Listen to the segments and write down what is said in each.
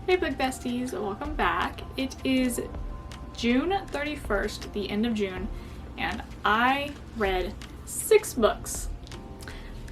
Hey Book Besties, welcome back. It is June 31st, the end of June, and I read 6 books.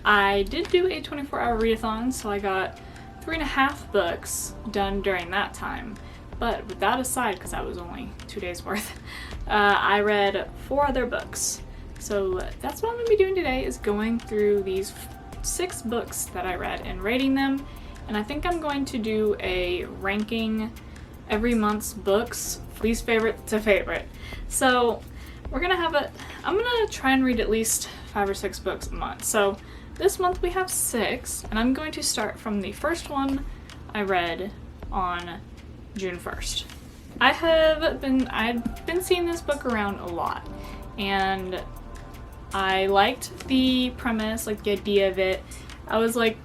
I did do a 24-hour readathon, so I got 3.5 books done during that time. But with that aside, because that was only 2 days worth, I read 4 other books. So that's what I'm going to be doing today, is going through these 6 books that I read and rating them. And I think I'm going to do a ranking every month's books, least favorite to favorite. So we're gonna have I'm gonna try and read at least 5 or 6 books a month. So this month we have 6, and I'm going to start from the first one I read on June 1st. I'd been seeing this book around a lot, and I liked the premise, like the idea of it. I was like,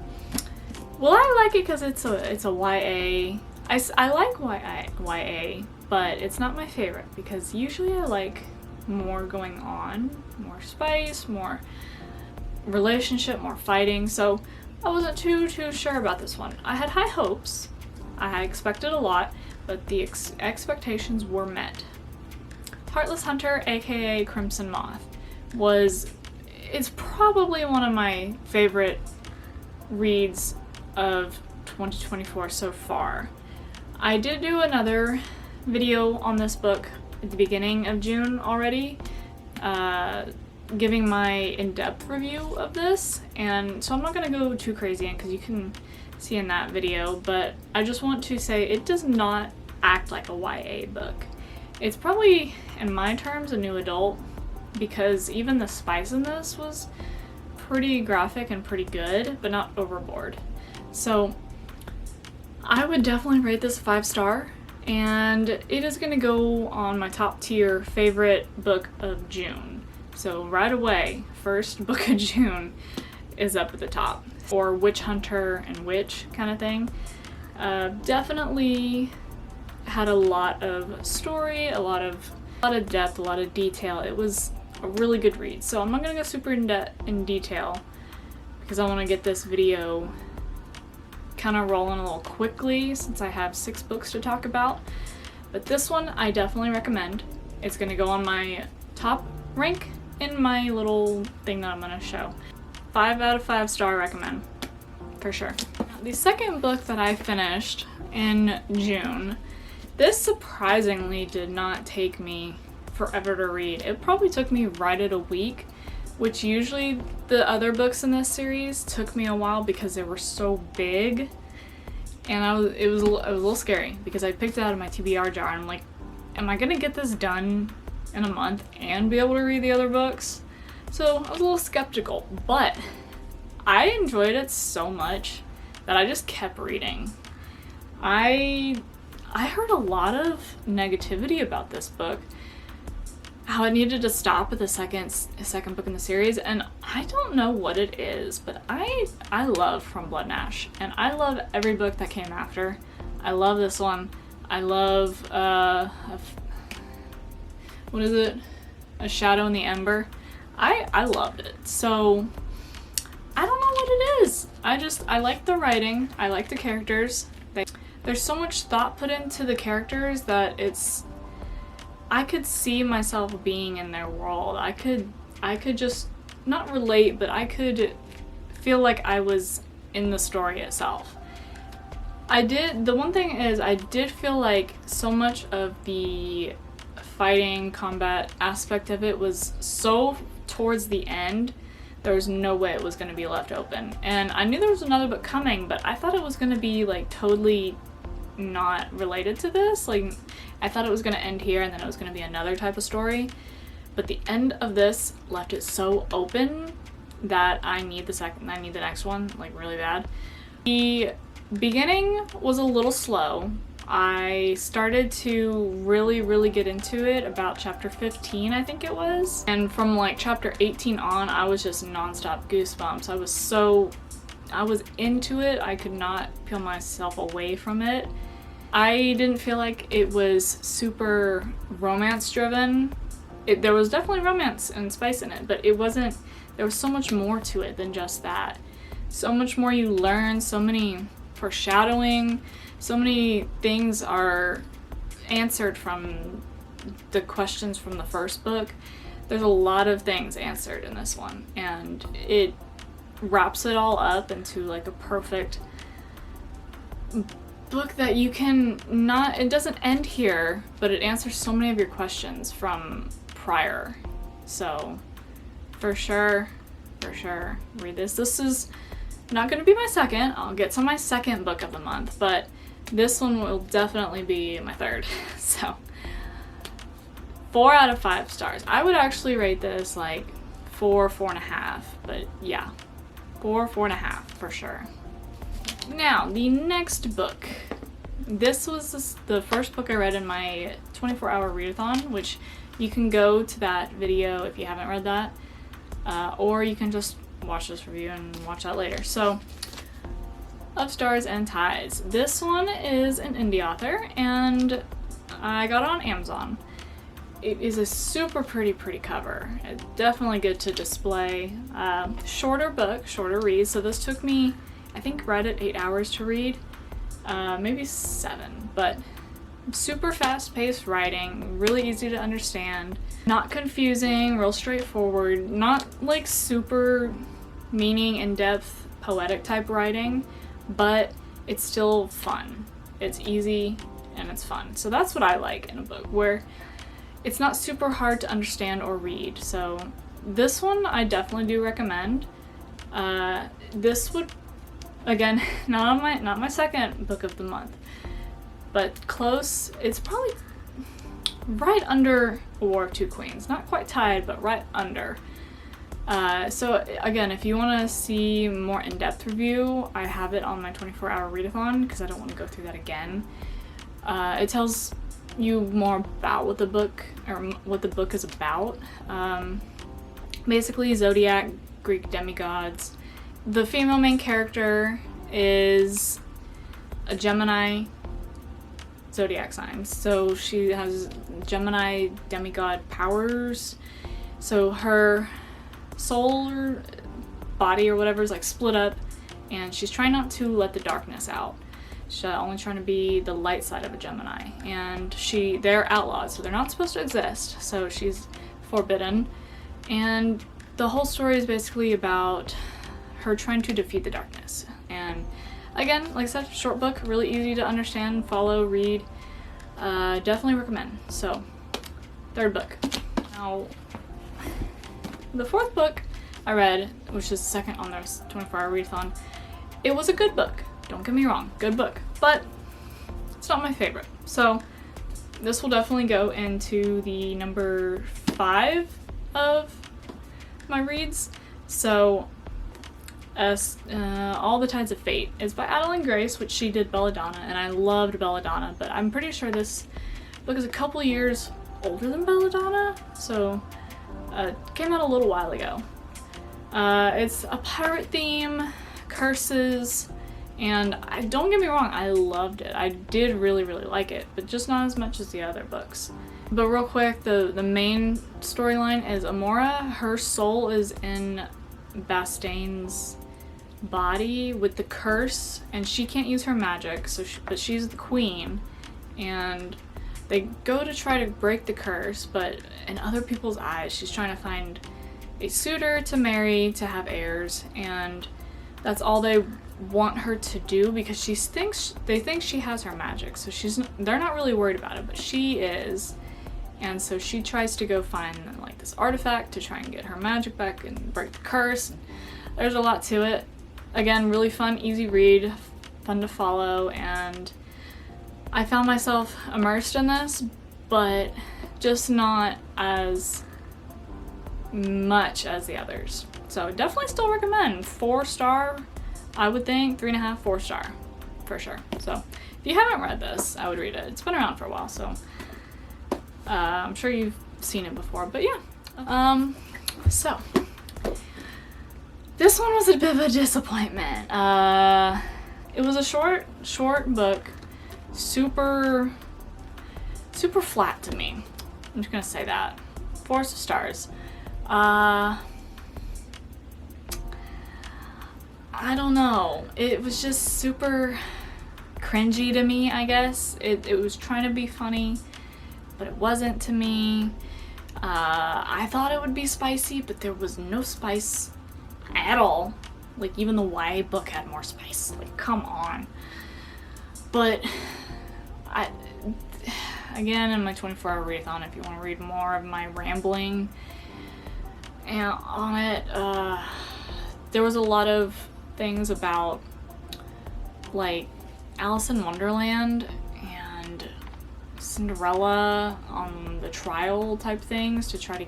well, I like it because it's a YA. I like YA, but it's not my favorite because usually I like more going on, more spice, more relationship, more fighting. So I wasn't too sure about this one. I had high hopes. I had expected a lot, but the expectations were met. Heartless Hunter, aka Crimson Moth, it's probably one of my favorite reads of 2024 so far. I did do another video on this book at the beginning of June already, giving my in-depth review of this, and so I'm not going to go too crazy in because you can see in that video, but I just want to say it does not act like a YA book. It's probably, in my terms, a new adult, because even the spice in this was pretty graphic and pretty good, but not overboard. So I would definitely rate this a 5-star, and it is going to go on my top tier favorite book of June. So right away, first book of June is up at the top. Or Witch Hunter and Witch kind of thing. Definitely had a lot of story, a lot of depth, a lot of detail. It was a really good read. So I'm not going to go super in detail because I want to get this video kind of rolling a little quickly since I have 6 books to talk about. But this one I definitely recommend. It's going to go on my top rank in my little thing that I'm going to show. 5 out of 5-star recommend, for sure. The second book that I finished in June, this surprisingly did not take me forever to read. It probably took me right at a week, which usually the other books in this series took me a while because they were so big, and it was a little scary because I picked it out of my TBR jar and I'm like, am I gonna get this done in a month and be able to read the other books? So I was a little skeptical, but I enjoyed it so much that I just kept reading. I heard a lot of negativity about this book, how it needed to stop at the second book in the series, and I don't know what it is, but I love From Blood and Ash, and I love every book that came after. I love this one. I love what is it? A Shadow in the Ember. I loved it. So I don't know what it is. I like the writing. I like the characters. There's so much thought put into the characters that I could see myself being in their world. I could just not relate, but I could feel like I was in the story itself. The one thing is I did feel like so much of the fighting combat aspect of it was so towards the end, there was no way it was going to be left open. And I knew there was another book coming, but I thought it was going to be like totally not related to this. Like, I thought it was going to end here and then it was going to be another type of story. But the end of this left it so open that I need the next one, like, really bad. The beginning was a little slow. I started to really get into it about chapter 15, I think it was. And from like chapter 18 on, I was just nonstop goosebumps. I was into it. I could not peel myself away from it. I didn't feel like it was super romance driven. There was definitely romance and spice in it, but it wasn't, there was so much more to it than just that. So much more you learn, so many foreshadowing. So many things are answered from the questions from the first book. There's a lot of things answered in this one, and it wraps it all up into like a perfect book that you can not, it doesn't end here, but it answers so many of your questions from prior. So for sure read this. This is not going to be my second. I'll get to my second book of the month, but this one will definitely be my third. So 4 out of 5 stars. I would actually rate this like 4.5, but yeah, 4.5 for sure. Now, the next book. This was the first book I read in my 24-hour readathon, which you can go to that video if you haven't read that, or you can just watch this review and watch that later. So, Of Stars and Ties. This one is an indie author, and I got it on Amazon. It is a super pretty cover. It's definitely good to display. Shorter book, shorter read, so this took me, I think, right at 8 hours to read. Maybe 7, but super fast-paced writing, really easy to understand, not confusing, real straightforward, not like super meaning, in-depth, poetic type writing, but it's still fun. It's easy and it's fun. So that's what I like in a book, where it's not super hard to understand or read. So this one I definitely do recommend. This would, again, not my second book of the month, but close. It's probably right under A War of Two Queens. Not quite tied, but right under. So again, if you want to see more in-depth review, I have it on my 24-hour readathon because I don't want to go through that again. It tells you more about what the book is about. Basically, Zodiac, Greek demigods. The female main character is a Gemini zodiac sign, so she has Gemini demigod powers. So her soul body or whatever is like split up, and she's trying not to let the darkness out. She's only trying to be the light side of a Gemini, and they're outlaws, so they're not supposed to exist, so she's forbidden. And the whole story is basically about her trying to defeat the darkness. And again, like I said, short book, really easy to understand, follow, read. Definitely recommend. So, third book. Now, the fourth book I read, which is the second on their 24-hour readathon, it was a good book. Don't get me wrong, good book, but it's not my favorite. So this will definitely go into the number 5 of my reads. So All the Tides of Fate is by Adeline Grace, which she did Belladonna, and I loved Belladonna, but I'm pretty sure this book is a couple years older than Belladonna, so it came out a little while ago. It's a pirate theme, curses, and don't get me wrong, I loved it. I did really like it, but just not as much as the other books. But real quick, the main storyline is Amora. Her soul is in Bastain's body with the curse, and she can't use her magic, but she's the queen, and they go to try to break the curse, but in other people's eyes, she's trying to find a suitor to marry, to have heirs, and that's all they want her to do, because they think she has her magic, so they're not really worried about it, but she is. And so she tries to go find like this artifact to try and get her magic back and break the curse. There's a lot to it. Again, really fun, easy read, fun to follow, and I found myself immersed in this, but just not as much as the others. So definitely still recommend. 4-star, I would think. 3.5, 4-star, for sure. So if you haven't read this, I would read it. It's been around for a while, so I'm sure you've seen it before, but yeah. So this one was a bit of a disappointment. It was a short book, super flat to me. I'm just gonna say that. 4 stars. I don't know. It was just super cringy to me, I guess. It was trying to be funny, but it wasn't to me. I thought it would be spicy, but there was no spice at all. Like, even the YA book had more spice. Like, come on. But, again, in my 24-hour readathon, if you want to read more of my rambling on it, there was a lot of things about, like, Alice in Wonderland and Cinderella on the trial type things to try to...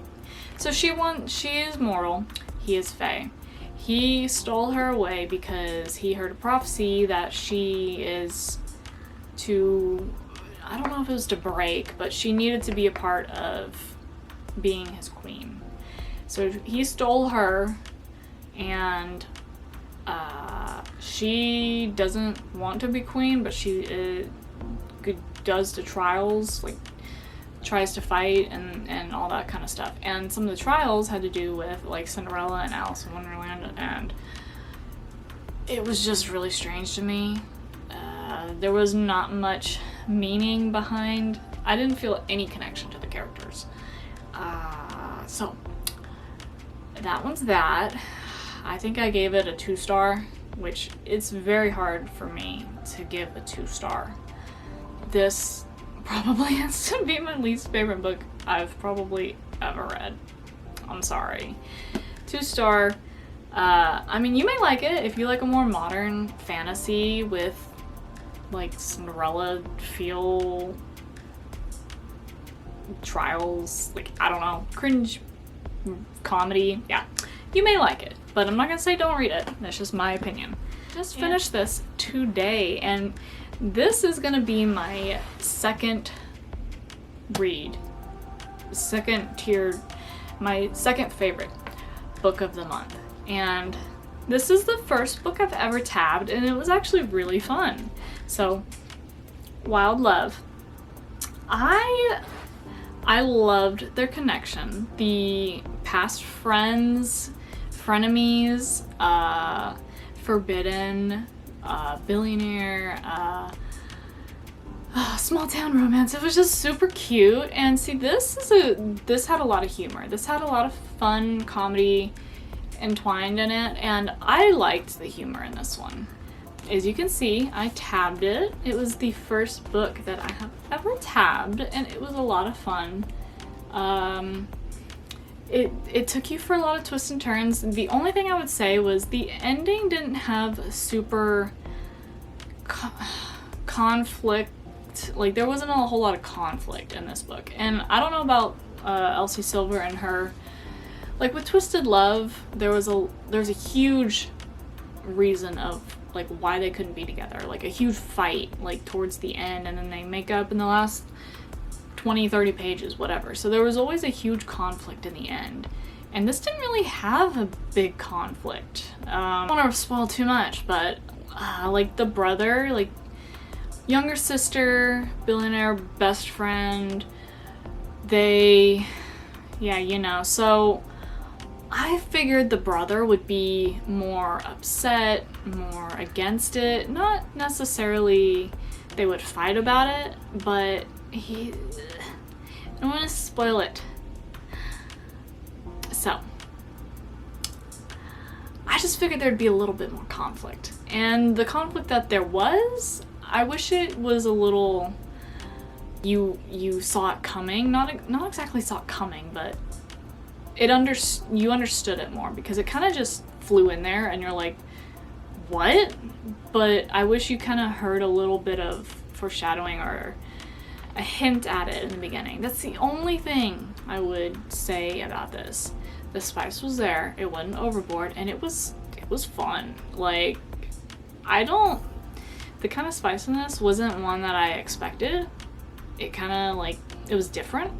So she is mortal, he is fae. He stole her away because he heard a prophecy that she is to... I don't know if it was to break, but she needed to be a part of being his queen. So he stole her, and she doesn't want to be queen, but she does the trials, like tries to fight and all that kind of stuff. And some of the trials had to do with like Cinderella and Alice in Wonderland, and it was just really strange to me. There was not much meaning behind. I didn't feel any connection to the characters. So that one's that. I think I gave it a 2-star, which it's very hard for me to give a 2-star. This probably has to be my least favorite book I've probably ever read. I'm sorry. 2-star. I mean, you may like it if you like a more modern fantasy with like Cinderella feel, trials, like, I don't know, cringe comedy. Yeah, you may like it, but I'm not gonna say don't read it. That's just my opinion. Just finished this today, and this is gonna be my second read, second tiered, my second favorite book of the month. And this is the first book I've ever tabbed, and it was actually really fun. So, Wild Love. I loved their connection. The past friends, frenemies, forbidden, billionaire, small town romance. It was just super cute. And see, this had a lot of humor. This had a lot of fun comedy entwined in it, and I liked the humor in this one. As you can see, I tabbed it. It was the first book that I have ever tabbed, and it was a lot of fun. It took you for a lot of twists and turns. The only thing I would say was the ending didn't have super conflict. Like, there wasn't a whole lot of conflict in this book. And I don't know about Elsie Silver and her. Like, with Twisted Love, there's a huge reason of like why they couldn't be together, like a huge fight like towards the end, and then they make up in the last 20-30 pages, whatever. So there was always a huge conflict in the end, and this didn't really have a big conflict. I don't want to spoil too much, but like the brother, like younger sister, billionaire best friend, they, yeah, you know, so I figured the brother would be more upset, more against it. Not necessarily they would fight about it, but I don't want to spoil it. So, I just figured there'd be a little bit more conflict. And the conflict that there was, I wish it was a little, you saw it coming. Not exactly saw it coming, but you understood it more, because it kind of just flew in there and you're like, what? But I wish you kind of heard a little bit of foreshadowing or a hint at it in the beginning. That's the only thing I would say about this. The spice was there, it wasn't overboard, and it was fun. Like, the kind of spice in this wasn't one that I expected. It kind of like, it was different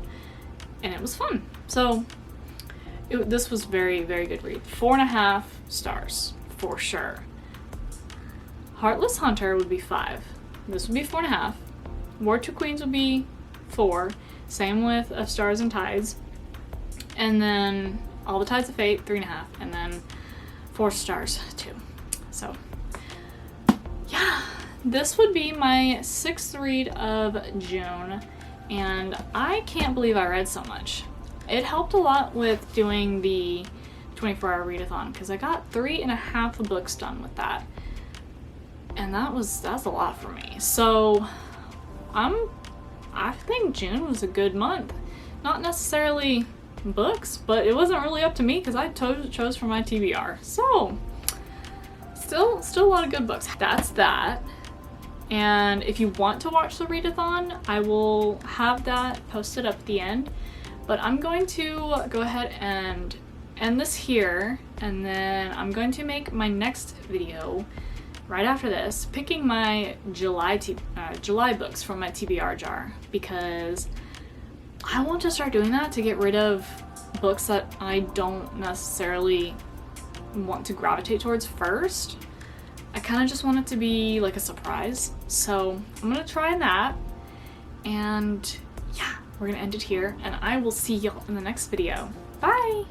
and it was fun. So this was very, very good read. 4.5 stars for sure. Heartless Hunter would be 5. This would be 4.5. War Two Queens would be 4. Same with Of Stars and Tides. And then All the Tides of Fate, 3.5. And then 4 stars, 2. So yeah, this would be my 6th read of June, and I can't believe I read so much. It helped a lot with doing the 24-hour readathon because I got 3.5 books done with that, and that's a lot for me. So I think June was a good month. Not necessarily books, but it wasn't really up to me because I chose for my TBR. So still a lot of good books. That's that. And if you want to watch the readathon, I will have that posted up at the end. But I'm going to go ahead and end this here, and then I'm going to make my next video right after this, picking my July books from my TBR jar, because I want to start doing that to get rid of books that I don't necessarily want to gravitate towards first. I kind of just want it to be like a surprise. So I'm gonna try that, and yeah, we're gonna end it here, and I will see y'all in the next video. Bye!